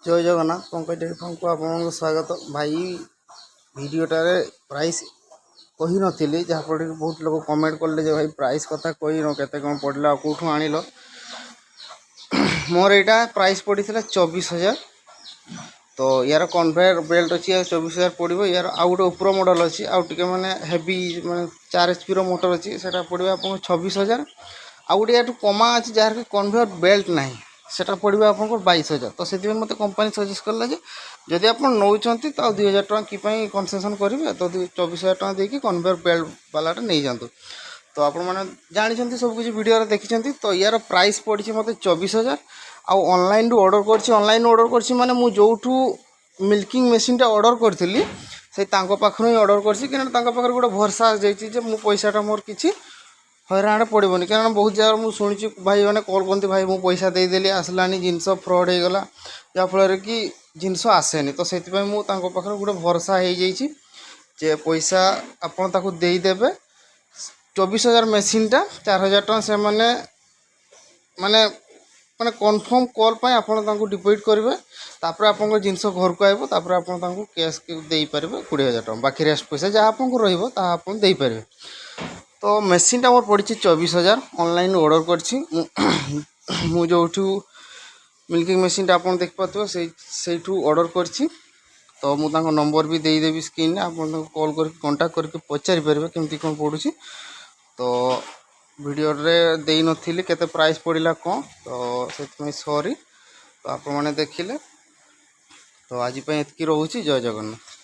जय Jagannath Pankaj dairy farm को आपको स्वागत भाई भिडटारे प्राइस कही नी जहाँफल कि बहुत लोग कमेंट कले भाई प्राइस कथा कही न के कौन पड़ा कौटू आनिल मोर यहाँ प्राइस पड़ी 24,000 तो यार कन्वेयर बेल्ट अच्छी 24,000 पड़ो यार आउ गोटे उपर मॉडल अच्छी आउ टे मैंने हेवी मैं 4 HP मोटर अच्छी से पड़ो आप 26,000 आउ गोटे यहाँ कमा अच्छी जार कन्वेयर बेल्ट ना सेटा पड़ो आप 22,000 तो से मत कंपनी सजेस्ट कला जदि आप नौ तो 2,000 टका कि कनसेसन करेंगे तो 24,000 टका देकी कन्वेयर बेल्ट वालाटा नहीं जातु तो आप जानते सब कुछ वीडियो देखी तो यार प्राइस पड़ी मत 24,000 आउ ऑनलाइन रू ऑर्डर करछि ऑनलाइन ऑर्डर करछि माने मु जोठू मिल्किंग मशीन टा ऑर्डर करथिली से तांको पाखरु ही ऑर्डर करछि कि तांको पाखर गोटे भरोसा जाइछि जे मु पैसाटा मोर किछि हैरान पड़ोनी कारण बहुत जगह मुझे शुणी भाई मैंने कॉल करते भाई मुझे पैसा देदेली आसलानी जिनस फ्रड हो गला जहाँफल कि जिनस आसेनी तो से मुझे गोटे भरोसा हो जे पैसा आपन ताकू देदेवे 24,000 मेसीनटा 4,000 टका से माने माने कन्फर्म कॉल पर आप डिपोजिट करेंगे तापर आप जिनस घर को आइब तापर आप कैश दे पारे 20,000 टका बाकी रेस्ट पैसा जहाँ आपको रही तो मेसीनटा मोर पड़ी 24,000 ऑनलाइन ऑर्डर करछि मु जो मिल्किंग मशीन आप देखिपे से ऑर्डर करछि तो मुझे नंबर भी देदेवी स्क्रीन आप कॉल कर कांटेक्ट करके पचारि पारे केमती कौन पड़ुछि तो वीडियो रे दे नथिली केते प्राइस पड़िला कौन तो से सॉरी तो आप देखिले तो आज एतकी रोची जय जगन्नाथ।